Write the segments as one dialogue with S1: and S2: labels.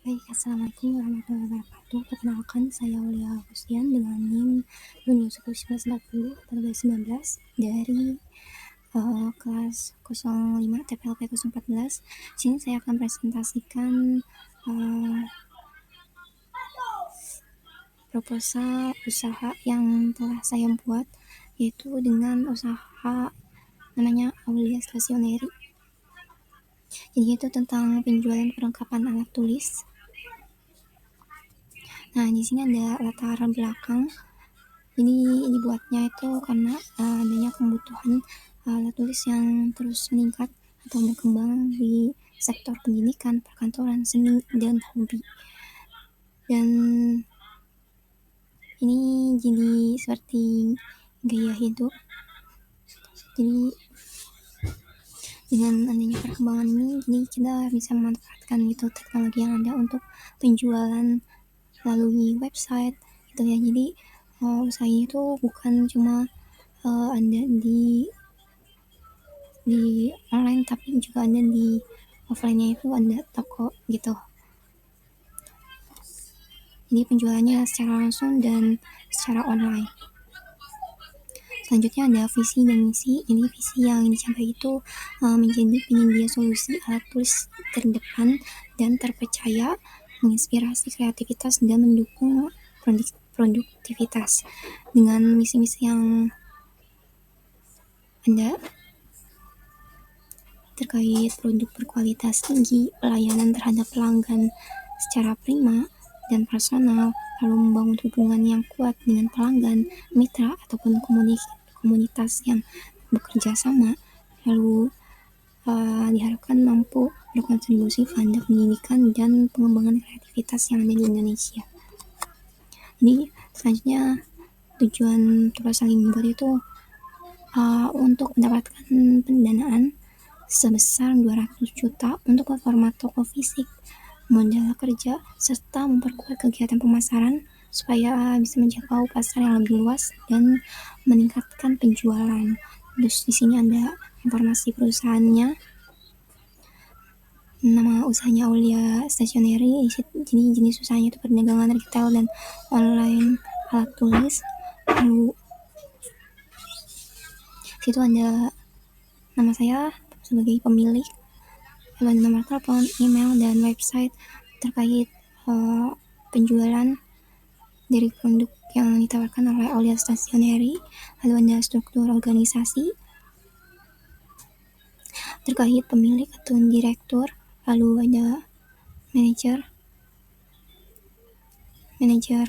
S1: Baik, assalamualaikum warahmatullahi wabarakatuh. Perkenalkan, saya Aulia Agustian dengan NIM 1940 dari kelas 05 TPLP 014. Sini saya akan presentasikan proposal usaha yang telah saya buat, yaitu dengan usaha namanya Aulia Stationery. Jadi itu tentang penjualan perlengkapan alat tulis. Nah, di sini ada latar belakang. Jadi dibuatnya itu karena adanya kebutuhan alat tulis yang terus meningkat atau berkembang di sektor pendidikan, perkantoran, seni, dan hobi. Dan ini jadi seperti gaya hidup. Jadi dengan adanya perkembangan ini, jadi kita bisa memanfaatkan gitu teknologi yang ada untuk penjualan melalui website gitu ya. Jadi usahanya itu bukan cuma ada di online, tapi juga ada di offline-nya, itu ada toko gitu. Jadi penjualannya secara langsung dan secara online. Selanjutnya ada visi dan misi. Jadi visi yang dicapai itu menjadi penyedia solusi alat tulis terdepan dan terpercaya, menginspirasi kreativitas dan mendukung produktivitas. Dengan misi-misi yang ada terkait produk berkualitas tinggi, pelayanan terhadap pelanggan secara prima dan personal, lalu membangun hubungan yang kuat dengan pelanggan, mitra, ataupun komunitas yang bekerja sama, lalu diharapkan mampu berkontribusi pada pendidikan dan pengembangan kreativitas yang ada di Indonesia. Jadi selanjutnya tujuan proposal ini buat itu untuk mendapatkan pendanaan sebesar 200 juta untuk format toko fisik, modal kerja, serta memperkuat kegiatan pemasaran supaya bisa menjangkau pasar yang lebih luas dan meningkatkan penjualan. Terus di sini ada informasi perusahaannya, nama usahanya Aulia Stationery. Jadi jenis usahanya itu perdagangan retail dan online alat tulis. Lalu situ ada nama saya sebagai pemilik, lalu ada nomor telepon, email, dan website terkait penjualan dari produk yang ditawarkan oleh Aulia Stationery. Lalu ada struktur organisasi terkait pemilik atau direktur, lalu ada manajer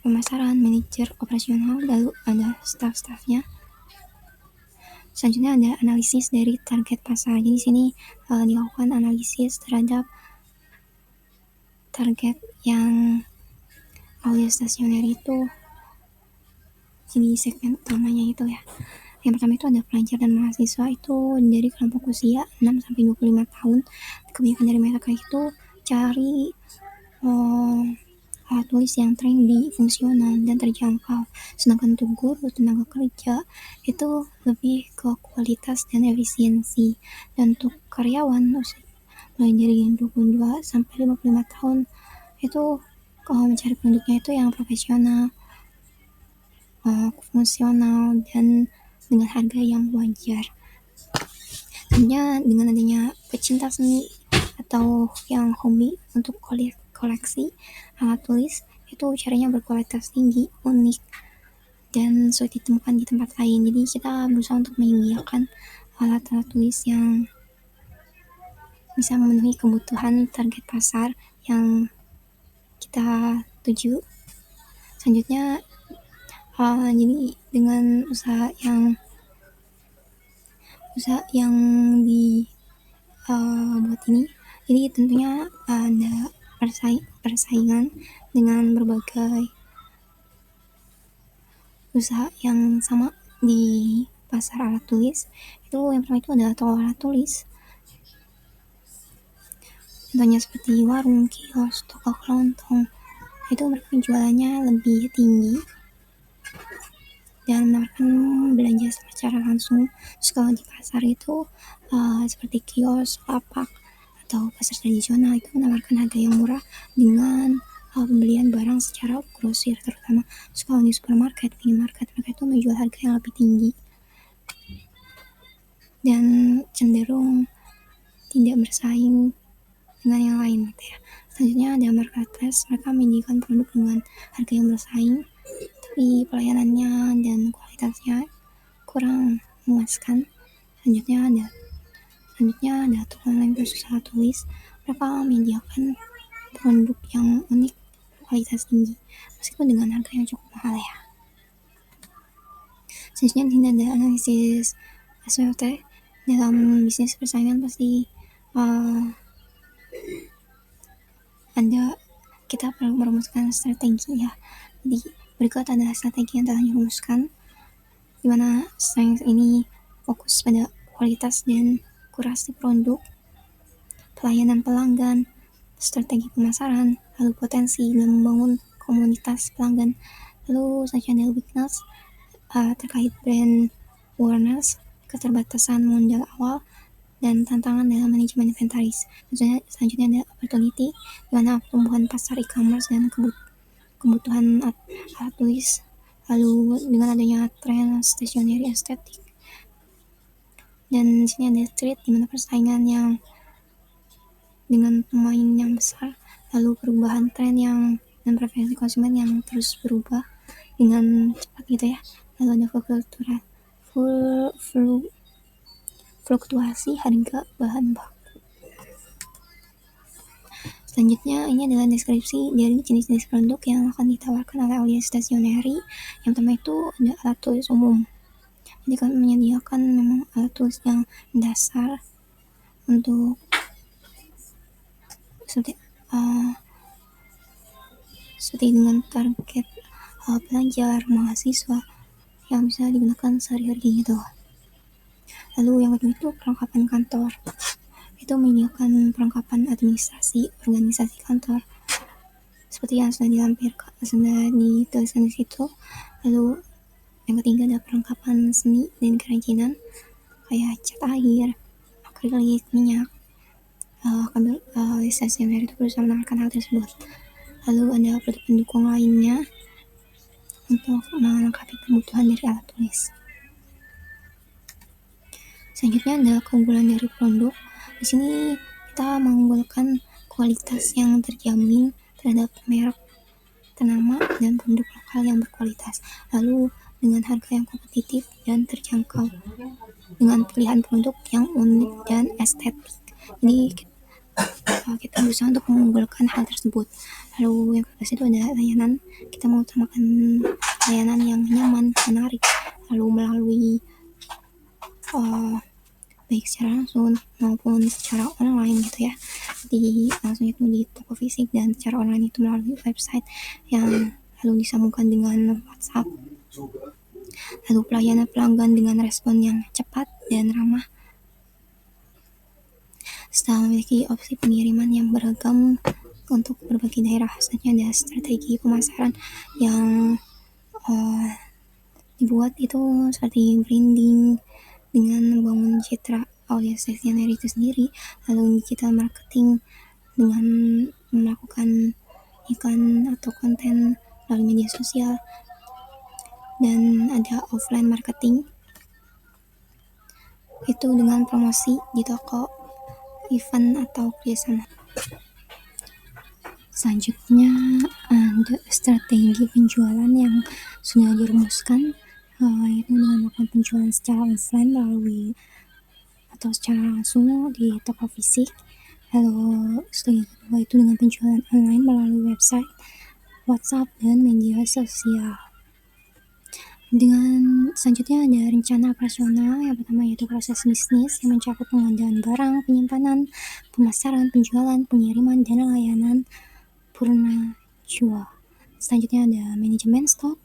S1: pemasaran, manajer operasional, lalu ada staff-staffnya. Selanjutnya ada analisis dari target pasar. Jadi di sini dilakukan analisis terhadap target yang Aulia Stationery itu. Jadi segmen utamanya itu ya. Yang pertama itu ada pelajar dan mahasiswa, itu dari kelompok usia 6-25 tahun. Kebanyakan dari mereka itu cari alat tulis yang trendy, fungsional, dan terjangkau. Sedangkan untuk guru, tenaga kerja, itu lebih ke kualitas dan efisiensi. Dan untuk karyawan mulai dari 22-55 tahun itu mencari produknya itu yang profesional, fungsional, dan dengan harga yang wajar. Hanya dengan adanya pecinta seni atau yang hobi untuk koleksi alat tulis, itu caranya berkualitas tinggi, unik, dan sulit ditemukan di tempat lain. Jadi kita berusaha untuk menyediakan alat-alat tulis yang bisa memenuhi kebutuhan target pasar yang kita tuju. Selanjutnya jadi dengan usaha yang buat ini, jadi tentunya ada persaingan dengan berbagai usaha yang sama di pasar alat tulis. Itu yang pertama itu ada toko alat tulis, contohnya seperti warung, kios, toko kelontong. Itu mereka penjualannya lebih tinggi dan menawarkan belanja secara langsung. Terus kalau di pasar itu seperti kios, lapak, atau pasar tradisional itu menawarkan harga yang murah dengan pembelian barang secara grosir, terutama kalau di supermarket, minimarket, mereka itu menjual harga yang lebih tinggi dan cenderung tidak bersaing dengan yang lain gitu ya. Selanjutnya ada marketplace, mereka menyediakan produk dengan harga yang bersaing, tapi pelayanannya dan kualitasnya kurang memuaskan. Selanjutnya ada toko online berusaha tulis, mereka menyediakan produk yang unik, kualitas tinggi, meskipun dengan harga yang cukup mahal ya. Selanjutnya di sini ada analisis SWOT. Dalam bisnis persaingan pasti kita perlu merumuskan strategi ya. Jadi berikut adalah strategi yang telah dirumuskan, di mana strength ini fokus pada kualitas dan kurasi produk, pelayanan pelanggan, strategi pemasaran, lalu potensi dalam membangun komunitas pelanggan, lalu selanjutnya ada weakness terkait brand awareness, keterbatasan modal awal, dan tantangan dalam manajemen inventaris. Selanjutnya ada opportunity, di mana pertumbuhan pasar e-commerce dan kebutuhan alat tulis, lalu dengan adanya tren stationery estetik. Dan di sini ada threat, di mana persaingan yang dengan pemain yang besar, lalu perubahan tren dan preferensi konsumen yang terus berubah dengan cepat gitu ya. Lalu ada fluktuasi harga bahan baku. Selanjutnya ini adalah deskripsi dari jenis-jenis produk yang akan ditawarkan oleh Aulia Stationery. Yang pertama itu ada alat tulis umum. Jadi kami menyediakan memang alat tulis yang dasar untuk seperti dengan target pelajar, mahasiswa yang bisa digunakan sehari-hari gitu. Lalu yang kedua itu perlengkapan kantor. Itu menyediakan perlengkapan administrasi, organisasi kantor, seperti yang sudah dituliskan di situ. Lalu yang ketiga ada perlengkapan seni dan kerajinan, kayak cat air, akrilik, minyak. Stationery itu berusaha menawarkan hal tersebut. Lalu ada produk pendukung lainnya untuk melengkapi kebutuhan dari alat tulis. Selanjutnya ada keunggulan dari produk. Di sini kita mengunggulkan kualitas yang terjamin terhadap merek ternama dan produk lokal yang berkualitas. Lalu dengan harga yang kompetitif dan terjangkau, dengan pilihan produk yang unik dan estetik. Jadi kita berusaha untuk mengunggulkan hal tersebut. Lalu yang kedua itu ada layanan. Kita mengutamakan layanan yang nyaman, menarik, lalu melalui baik secara langsung maupun secara online gitu ya. Langsung itu di toko fisik, dan secara online itu melalui website yang lalu disambungkan dengan WhatsApp. Lalu pelayanan pelanggan dengan respon yang cepat dan ramah, serta memiliki opsi pengiriman yang beragam untuk berbagai daerah. Selanjutnya ada strategi pemasaran yang dibuat itu seperti branding dengan membangun citra Aulia Stationery itu sendiri, lalu digital marketing dengan melakukan iklan atau konten melalui media sosial, dan ada offline marketing itu dengan promosi di toko, event atau kerjasama. Selanjutnya ada strategi penjualan yang sudah dirumuskan, yaitu dengan melakukan penjualan secara offline melalui atau secara langsung di toko fisik. Lalu strategi kedua itu dengan penjualan online melalui website, WhatsApp, dan media sosial. Dengan selanjutnya ada rencana operasional. Yang pertama yaitu proses bisnis yang mencakup pengadaan barang, penyimpanan, pemasaran, penjualan, pengiriman, dan layanan purna jual. Selanjutnya ada manajemen stok,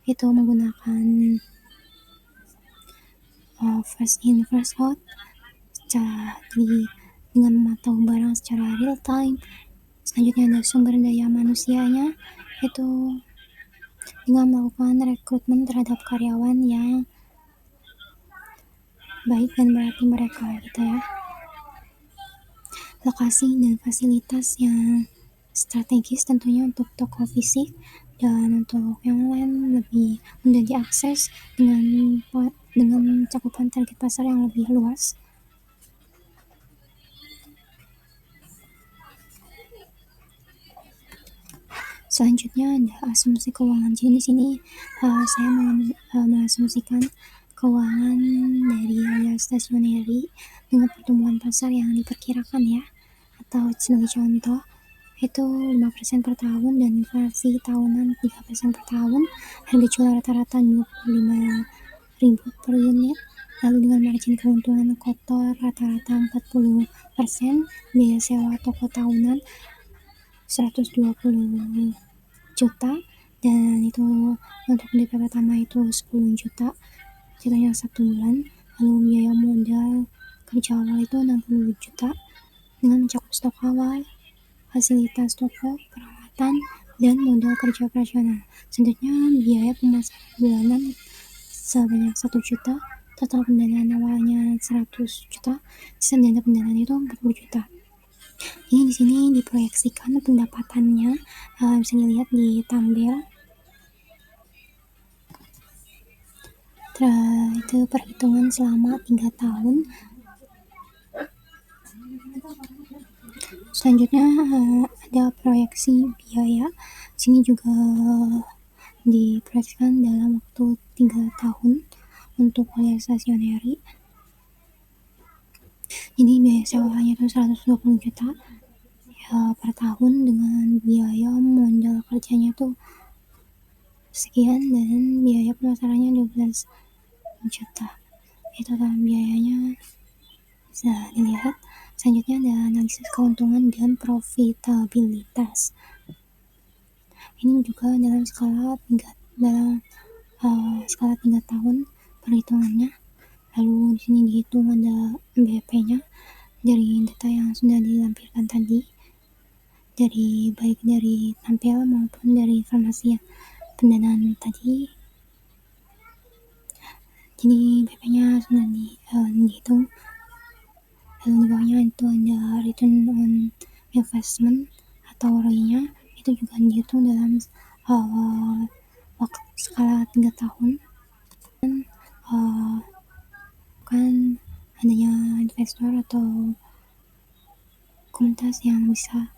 S1: itu menggunakan first in first out, dengan memantau barang secara real time. Selanjutnya ada sumber daya manusianya, itu dengan melakukan rekrutmen terhadap karyawan yang baik dan berarti mereka gitu ya. lokasi dan fasilitas yang strategis tentunya untuk toko fisik, dan untuk yang lain lebih mudah diakses dengan cakupan target pasar yang lebih luas. Selanjutnya ada asumsi keuangan. Jadi di sini saya mengasumsikan keuangan dari alias stationery dengan pertumbuhan pasar yang diperkirakan ya. Atau sebagai contoh itu 5% per tahun dan inflasi tahunan 3% per tahun, harga jual rata-rata 25.000 per unit, lalu dengan margin keuntungan kotor rata-rata 40%, biaya sewa toko tahunan 120 juta, dan itu untuk DP pertama itu 10 juta, jatuhnya 1 bulan, lalu biaya modal kerja awal itu 60 juta, dengan mencakup stok awal, fasilitas toko, perawatan, dan modal kerja operasional. Selanjutnya biaya pemasaran bulanan sebanyak 1 juta, total pendanaan awalnya 100 juta, sisa dana pendanaan itu 40 juta. Ini di sini diproyeksikan pendapatannya bisa dilihat di tabel. Itu perhitungan selama 3 tahun. Selanjutnya ada proyeksi biaya. Sini juga diproyeksikan dalam waktu 3 tahun untuk alias stationery. Ini biaya sewanya itu 120 juta ya, per tahun, dengan biaya modal kerjanya tuh sekian, dan biaya pemasarannya 12 juta. Itu total biayanya bisa dilihat. Selanjutnya ada analisis keuntungan dan profitabilitas. Ini juga dalam skala 3 tahun perhitungannya. Lalu di sini dihitung ada BP-nya dari data yang sudah dilampirkan tadi, baik dari tampil maupun dari informasi pendanaan tadi. Jadi BP-nya sudah dihitung. Lalu di bawahnya itu ada return on investment atau ROI-nya, itu juga dihitung dalam waktu skala 3 tahun. Kan adanya investor atau komunitas yang bisa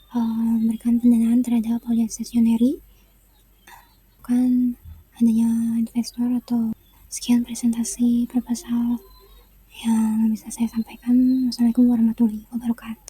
S1: memberikan pendanaan terhadap alias stationery. Kan adanya investor atau sekian presentasi proposal yang bisa saya sampaikan. Wassalamualaikum warahmatullahi wabarakatuh.